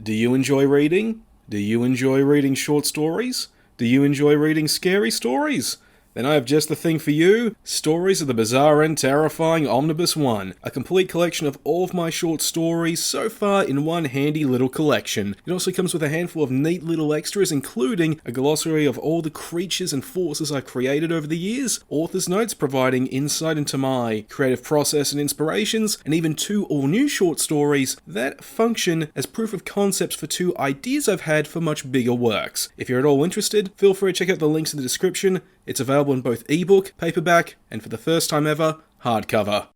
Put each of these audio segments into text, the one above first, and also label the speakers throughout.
Speaker 1: Do you enjoy reading? Do you enjoy reading short stories? Do you enjoy reading scary stories? Then I have just the thing for you. Stories of the Bizarre and Terrifying Omnibus 1. A complete collection of all of my short stories so far in one handy little collection. It also comes with a handful of neat little extras, including a glossary of all the creatures and forces I created over the years, author's notes providing insight into my creative process and inspirations, and even 2 all-new short stories that function as proof of concepts for 2 ideas I've had for much bigger works. If you're at all interested, feel free to check out the links in the description. It's available in both ebook, paperback, and for the first time ever, hardcover.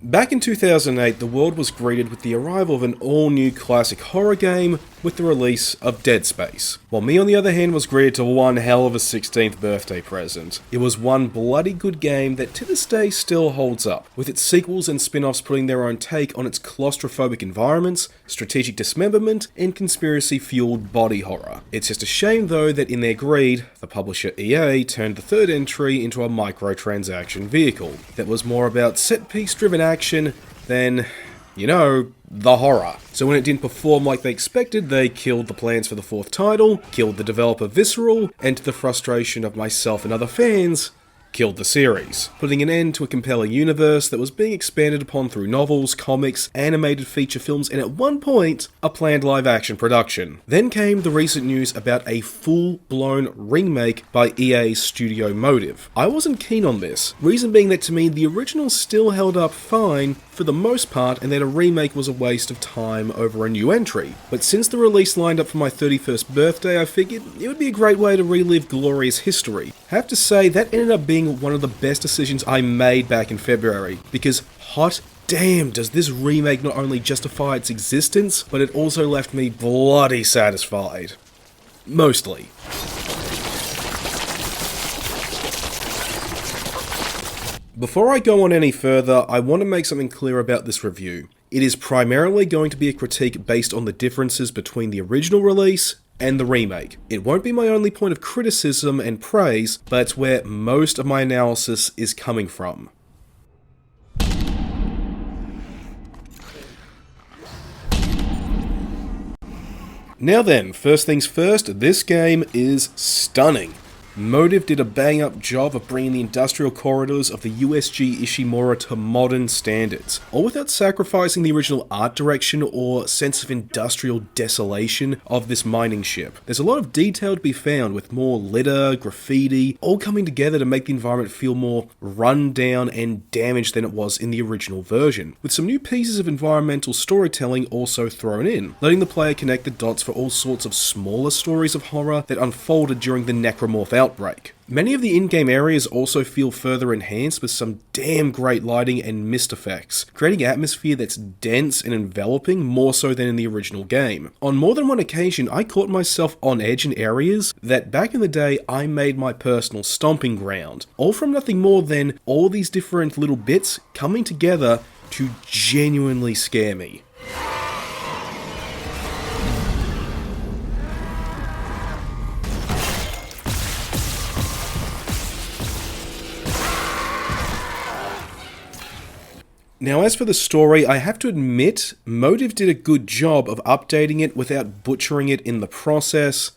Speaker 1: Back in 2008, the world was greeted with the arrival of an all-new classic horror game with the release of Dead Space, while me on the other hand was greeted to one hell of a 16th birthday present. It was one bloody good game that to this day still holds up, with its sequels and spin-offs putting their own take on its claustrophobic environments, strategic dismemberment, and conspiracy-fueled body horror. It's just a shame though that in their greed, the publisher EA turned the third entry into a microtransaction vehicle that was more about set-piece driven action than, the horror. So when it didn't perform like they expected, they killed the plans for the 4th title, killed the developer Visceral, and to the frustration of myself and other fans, killed the series, putting an end to a compelling universe that was being expanded upon through novels, comics, animated feature films, and at one point, a planned live-action production. Then came the recent news about a full-blown remake by EA's studio Motive. I wasn't keen on this, reason being that to me, the original still held up fine for the most part, and that a remake was a waste of time over a new entry. But since the release lined up for my 31st birthday, I figured it would be a great way to relive glorious history. I have to say, that ended up being one of the best decisions I made back in February, because hot damn does this remake not only justify its existence, but it also left me bloody satisfied. Mostly. Before I go on any further, I want to make something clear about this review. It is primarily going to be a critique based on the differences between the original release and the remake. It won't be my only point of criticism and praise, but it's where most of my analysis is coming from. Now then, first things first, this game is stunning. Motive did a bang-up job of bringing the industrial corridors of the USG Ishimura to modern standards, all without sacrificing the original art direction or sense of industrial desolation of this mining ship. There's a lot of detail to be found, with more litter, graffiti, all coming together to make the environment feel more run down and damaged than it was in the original version, with some new pieces of environmental storytelling also thrown in, letting the player connect the dots for all sorts of smaller stories of horror that unfolded during the Necromorph outbreak. Many of the in-game areas also feel further enhanced with some damn great lighting and mist effects, creating atmosphere that's dense and enveloping more so than in the original game. On more than one occasion, I caught myself on edge in areas that back in the day I made my personal stomping ground, all from nothing more than all these different little bits coming together to genuinely scare me. Now, as for the story, I have to admit, Motive did a good job of updating it without butchering it in the process,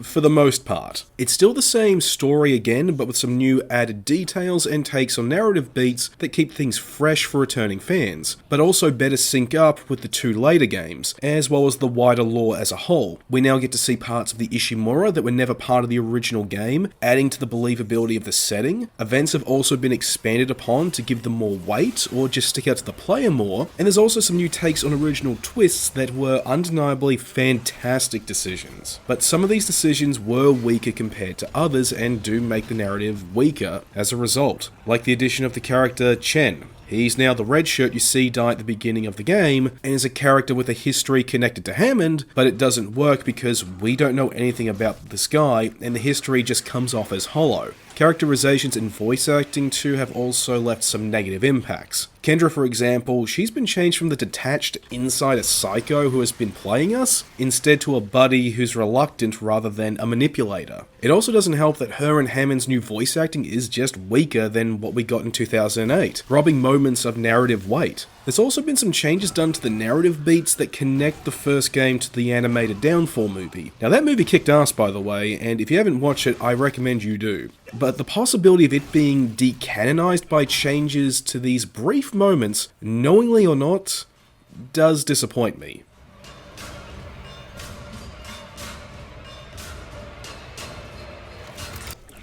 Speaker 1: for the most part. It's still the same story again, but with some new added details and takes on narrative beats that keep things fresh for returning fans, but also better sync up with the 2 later games, as well as the wider lore as a whole. We now get to see parts of the Ishimura that were never part of the original game, adding to the believability of the setting. Events have also been expanded upon to give them more weight, or just stick out to the player more, and there's also some new takes on original twists that were undeniably fantastic decisions. But some of these decisions were weaker compared to others and do make the narrative weaker as a result, like the addition of the character Chen. He's now the red shirt you see die at the beginning of the game, and is a character with a history connected to Hammond, but it doesn't work because we don't know anything about this guy, and the history just comes off as hollow. Characterizations and voice acting too have also left some negative impacts. Kendra, for example, she's been changed from the detached insider psycho who has been playing us, instead to a buddy who's reluctant rather than a manipulator. It also doesn't help that her and Hammond's new voice acting is just weaker than what we got in 2008, robbing moments of narrative weight. There's also been some changes done to the narrative beats that connect the first game to the animated Downfall movie. Now that movie kicked ass, by the way, and if you haven't watched it, I recommend you do. But the possibility of it being decanonized by changes to these brief moments, knowingly or not, does disappoint me.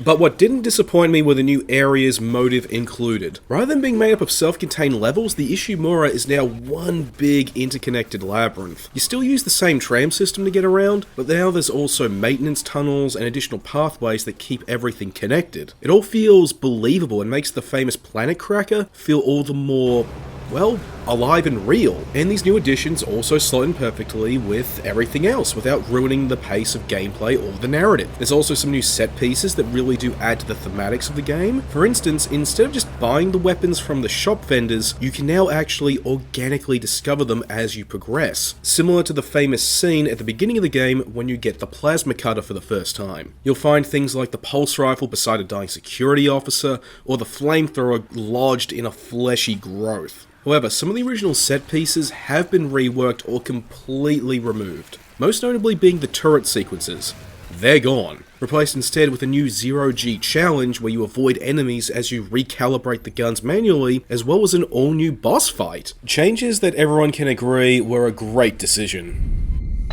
Speaker 1: But what didn't disappoint me were the new areas motive included. Rather than being made up of self-contained levels, the Ishimura is now one big interconnected labyrinth. You still use the same tram system to get around, but now there's also maintenance tunnels and additional pathways that keep everything connected. It all feels believable and makes the famous planet cracker feel all the more, well, alive and real. And these new additions also slot in perfectly with everything else without ruining the pace of gameplay or the narrative. There's also some new set pieces that really do add to the thematics of the game. For instance, instead of just buying the weapons from the shop vendors, you can now actually organically discover them as you progress, similar to the famous scene at the beginning of the game when you get the plasma cutter for the first time. You'll find things like the pulse rifle beside a dying security officer, or the flamethrower lodged in a fleshy growth. However, some of the original set pieces have been reworked or completely removed, most notably being the turret sequences. They're gone, replaced instead with a new zero-G challenge where you avoid enemies as you recalibrate the guns manually, as well as an all-new boss fight. Changes that everyone can agree were a great decision.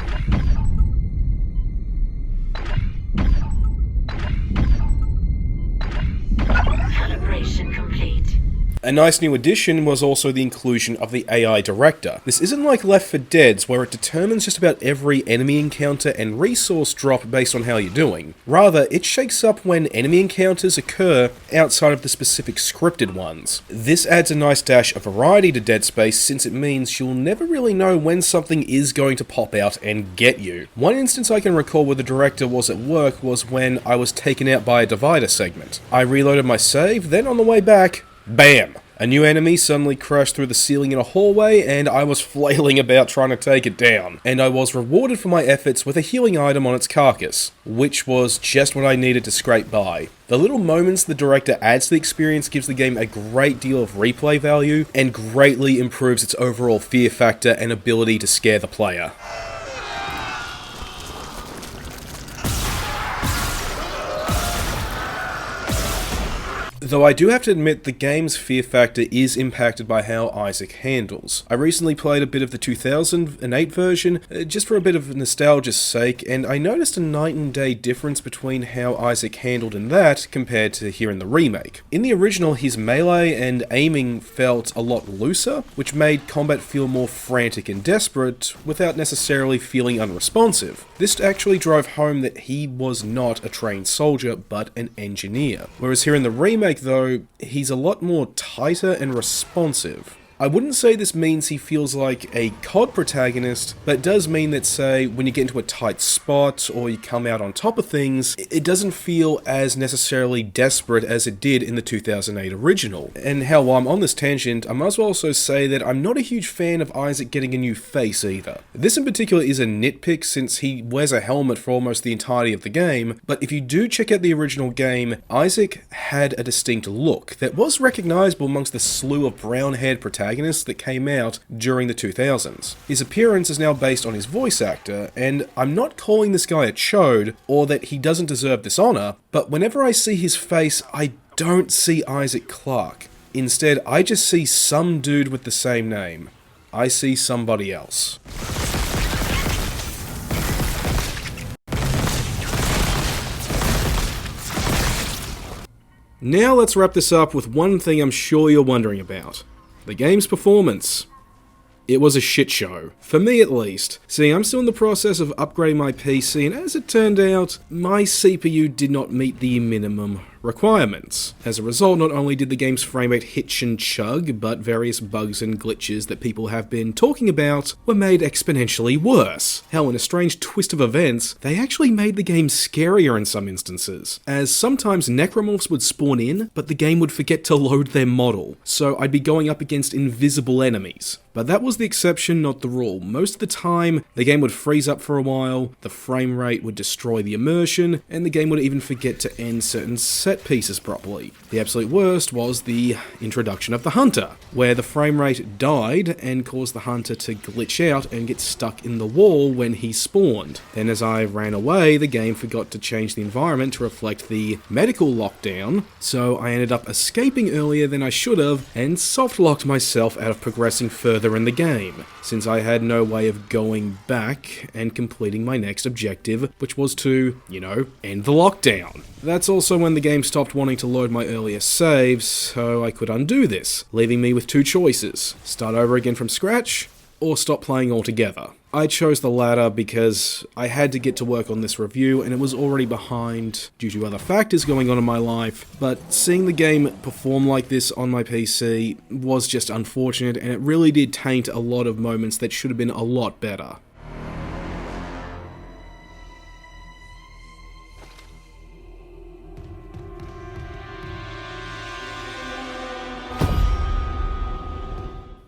Speaker 2: Calibration complete.
Speaker 1: A nice new addition was also the inclusion of the AI director. This isn't like Left 4 Dead's, where it determines just about every enemy encounter and resource drop based on how you're doing. Rather, it shakes up when enemy encounters occur outside of the specific scripted ones. This adds a nice dash of variety to Dead Space, since it means you'll never really know when something is going to pop out and get you. One instance I can recall where the director was at work was when I was taken out by a divider segment. I reloaded my save, then on the way back, bam! A new enemy suddenly crashed through the ceiling in a hallway, and I was flailing about trying to take it down. And I was rewarded for my efforts with a healing item on its carcass, which was just what I needed to scrape by. The little moments the director adds to the experience gives the game a great deal of replay value, and greatly improves its overall fear factor and ability to scare the player. Though I do have to admit the game's fear factor is impacted by how Isaac handles. I recently played a bit of the 2008 version, just for a bit of nostalgia's sake, and I noticed a night and day difference between how Isaac handled in that compared to here in the remake. In the original, his melee and aiming felt a lot looser, which made combat feel more frantic and desperate, without necessarily feeling unresponsive. This actually drove home that he was not a trained soldier, but an engineer. Whereas here in the remake, though, he's a lot more tighter and responsive. I wouldn't say this means he feels like a COD protagonist, but it does mean that, say, when you get into a tight spot or you come out on top of things, it doesn't feel as necessarily desperate as it did in the 2008 original. And hell, while I'm on this tangent, I might as well also say that I'm not a huge fan of Isaac getting a new face either. This in particular is a nitpick since he wears a helmet for almost the entirety of the game, but if you do check out the original game, Isaac had a distinct look that was recognizable amongst the slew of brown-haired protagonists that came out during the 2000s. His appearance is now based on his voice actor, and I'm not calling this guy a chode, or that he doesn't deserve this honor, but whenever I see his face, I don't see Isaac Clarke. Instead, I just see some dude with the same name. I see somebody else. Now let's wrap this up with one thing I'm sure you're wondering about. The game's performance. It was a shit show. For me at least. See, I'm still in the process of upgrading my PC, and as it turned out, my CPU did not meet the minimum requirements. As a result, not only did the game's frame rate hitch and chug, but various bugs and glitches that people have been talking about were made exponentially worse. Hell, in a strange twist of events, they actually made the game scarier in some instances, as sometimes necromorphs would spawn in, but the game would forget to load their model, so I'd be going up against invisible enemies. But that was the exception, not the rule. Most of the time, the game would freeze up for a while, the frame rate would destroy the immersion, and the game would even forget to end certain set pieces properly. The absolute worst was the introduction of the Hunter, where the frame rate died and caused the Hunter to glitch out and get stuck in the wall when he spawned. Then as I ran away, the game forgot to change the environment to reflect the medical lockdown, so I ended up escaping earlier than I should have, and soft-locked myself out of progressing further in the game, since I had no way of going back and completing my next objective, which was to, end the lockdown. That's also when the game stopped wanting to load my earlier saves, so I could undo this, leaving me with two choices: start over again from scratch, or stop playing altogether. I chose the latter because I had to get to work on this review and it was already behind due to other factors going on in my life, but seeing the game perform like this on my PC was just unfortunate, and it really did taint a lot of moments that should have been a lot better.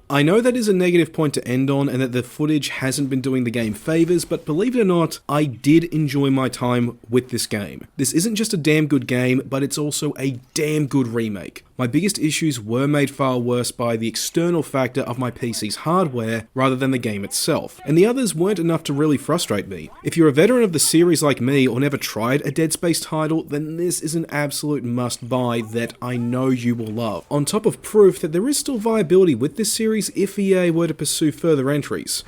Speaker 1: I know that is a negative point to end on and that the footage hasn't been doing the game favors, but believe it or not, I did enjoy my time with this game. This isn't just a damn good game, but it's also a damn good remake. My biggest issues were made far worse by the external factor of my PC's hardware rather than the game itself, and the others weren't enough to really frustrate me. If you're a veteran of the series like me or never tried a Dead Space title, then this is an absolute must-buy that I know you will love. On top of proof that there is still viability with this series if EA were to pursue further entries.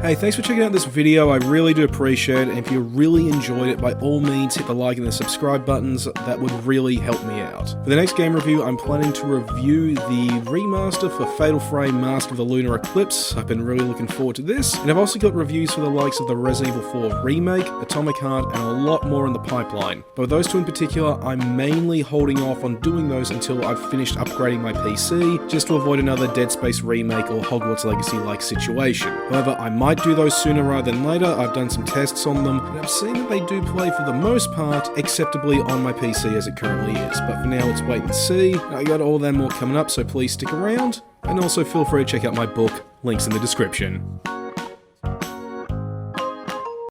Speaker 1: Hey, thanks for checking out this video, I really do appreciate it, and if you really enjoyed it, by all means hit the like and the subscribe buttons, that would really help me out. For the next game review, I'm planning to review the remaster for Fatal Frame Master of the Lunar Eclipse. I've been really looking forward to this, and I've also got reviews for the likes of the Resident Evil 4 Remake, Atomic Heart, and a lot more in the pipeline. But with those two in particular, I'm mainly holding off on doing those until I've finished upgrading my PC, just to avoid another Dead Space Remake or Hogwarts Legacy-like situation. However, I might do those sooner rather than later. I've done some tests on them, and I've seen that they do play for the most part acceptably on my PC as it currently is. But for now, let's wait and see. I got all that more coming up, so please stick around, and also feel free to check out my book, links in the description.